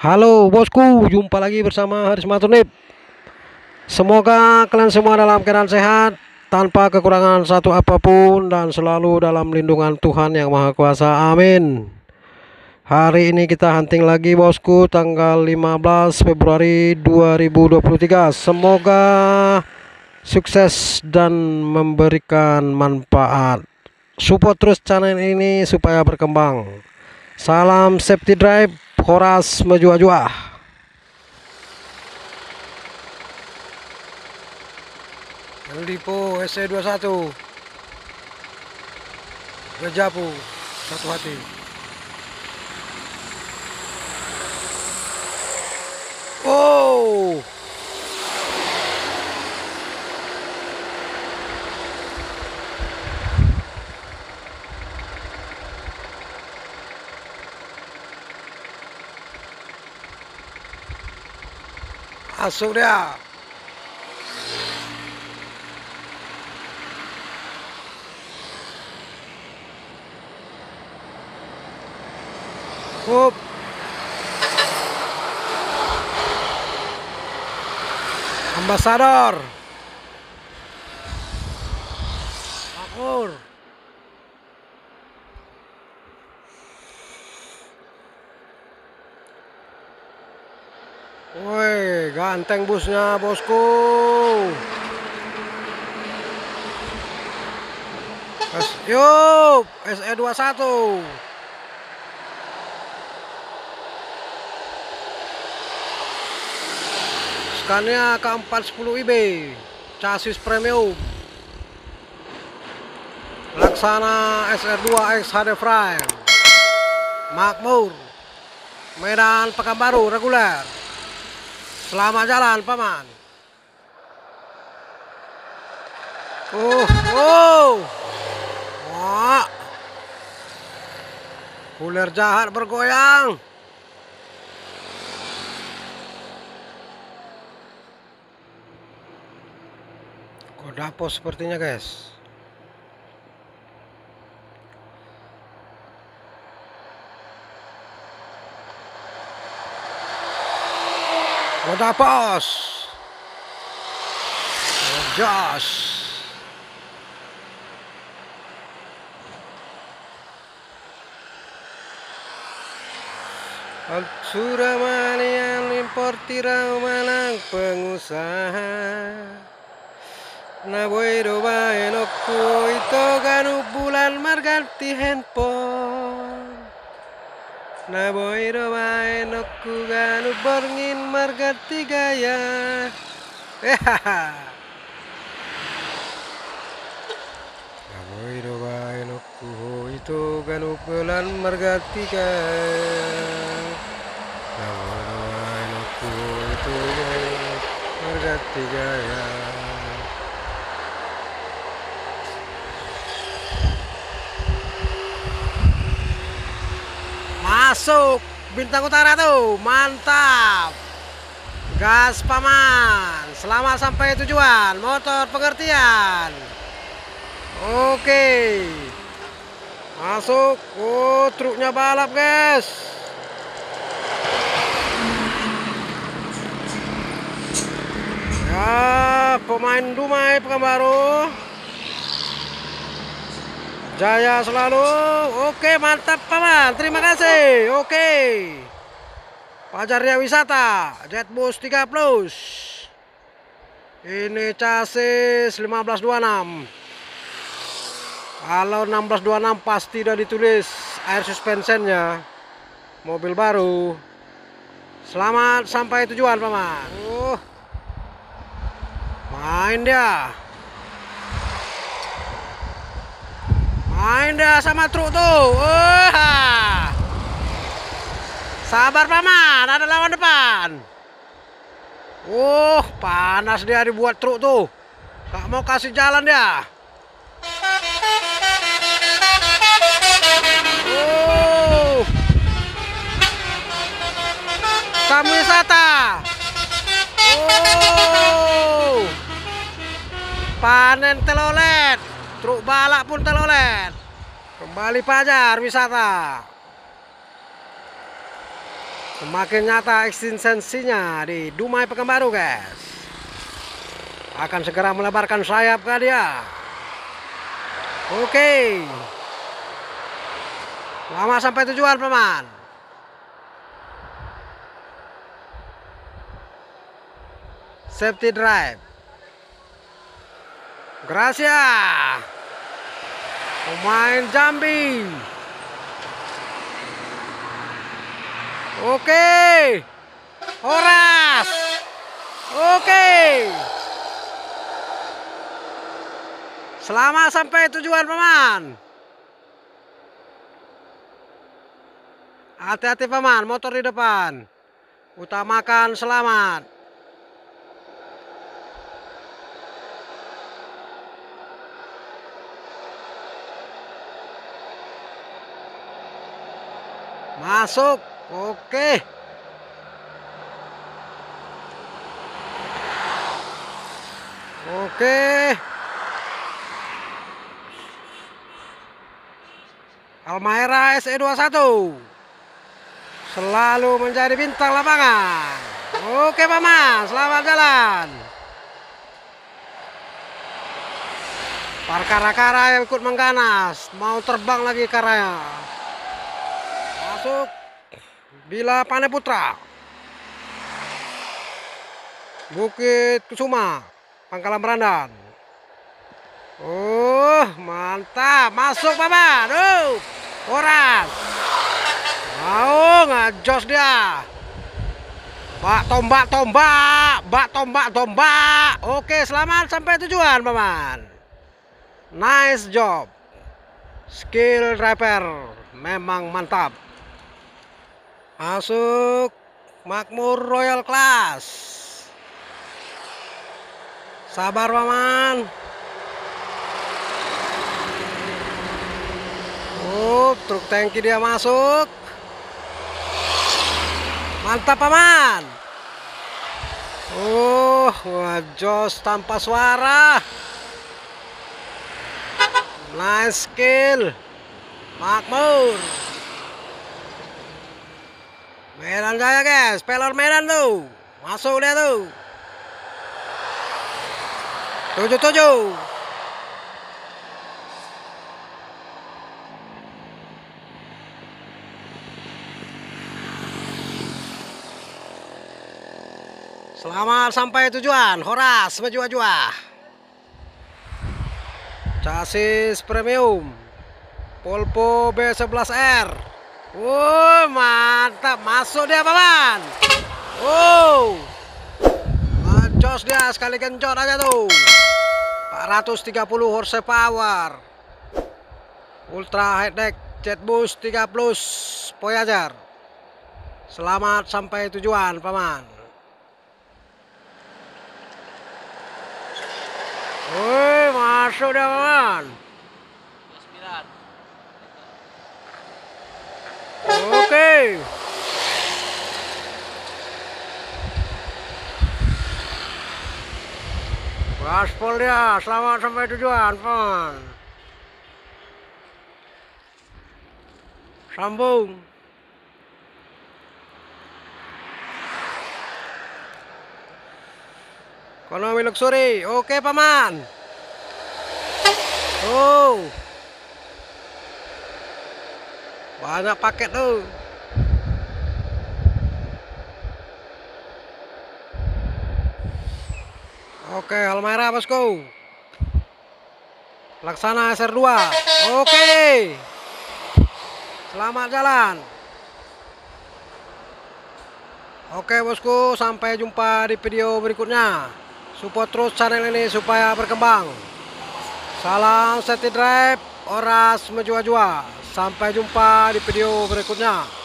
Halo bosku, jumpa lagi bersama Haris Matunip. Semoga kalian semua dalam keadaan sehat, tanpa kekurangan satu apapun, dan selalu dalam lindungan Tuhan Yang Maha Kuasa. Amin. Hari ini kita hunting lagi bosku, tanggal 15 Februari 2023. Semoga sukses dan memberikan manfaat. Support terus channel ini supaya berkembang. Salam safety drive, Horas Mejua-jua. Lipo SC21 Rejapu satu hati. Oh, masuk dia. Up. Ambasador Makmur. Woi, ganteng busnya bosku. Yuk, SE21. Scania K410 IB, chassis premium, Laksana SR2X HD Frame, Makmur, Medan Pekanbaru reguler. Selamat jalan paman. Wah, kuler jahat bergoyang. Kodapos sepertinya guys. Kodapos. Josh. Suramanian importir manang pengusaha. Naboiro baenokku itu ganu bulan marganti handphone. Naboiro baenokku ganu borngin marganti gaya. Naboiro baenokku itu ganu bulan marganti gaya. Naboiro baenokku itu ganu marganti gaya. Masuk Bintang Utara tuh, mantap. Gas paman, selamat sampai tujuan. Motor pengertian. Oke, masuk. Oh, truknya balap guys. Ya, pemain Dumai Pekanbaru. Jaya selalu. Oke, mantap paman, terima kasih. Oke, Pajarnya Wisata Jetbus 3 Plus. Ini chassis 1526. Kalau 1626 pasti udah ditulis air suspensionnya. Mobil baru. Selamat sampai tujuan paman. Main dia. Main dah sama truk tuh. Sabar paman, ada lawan depan. Panas dia dibuat truk tuh. Gak mau kasih jalan dia. Tamu wisata. Panen telolet. Truk balak pun telolet. Kembali Pajar Wisata. Semakin nyata eksistensinya di Dumai Pekanbaru, guys. Akan segera melebarkan sayap ke dia. Oke. Lama sampai tujuan, paman. Safety drive. Gracia. Pemain Jambi. Oke. Horas. Oke. Selamat sampai tujuan, paman. Hati-hati, paman, motor di depan. Utamakan selamat. Masuk. Oke. Oke. Almaera SE21 selalu menjadi bintang lapangan. Oke, paman, selamat jalan. Para kara-kara yang ikut mengganas, mau terbang lagi karanya. Masuk. Bila Pane Putra. Bukit Kusuma, Pangkalan Berandan. Mantap, masuk, paman. Horas. Mau ngajos dia. Bak tombak. Oke, selamat sampai tujuan, paman. Nice job. Skill driver memang mantap. Masuk Makmur Royal Class. Sabar, paman. Truk tangki dia masuk. Mantap, paman. Ngejos tanpa suara. Nice skill Makmur. Medan Jaya, guys, pelor Medan tuh. Masuk dia tuh. 77. Selamat sampai tujuan, Horas Mejua-jua. Chassis premium Polpo B11R. Mantap, masuk dia, paman. Ngejos dia, sekali genjot aja tuh. 430 horsepower. Ultra high deck Jetboost 3 Plus Voyager. Selamat sampai tujuan, paman. Masuk dia, paman. Oke. Gaspol dia, selamat sampai tujuan, paman. Sambung. Ekonomi luxury, oke, paman. Banyak paket tuh. Oke, Almaera, bosku. Laksana SR2. Oke. Selamat jalan. Oke, bosku, sampai jumpa di video berikutnya. Support terus channel ini supaya berkembang. Salam safety drive, Horas Mejua-jua. Sampai jumpa di video berikutnya.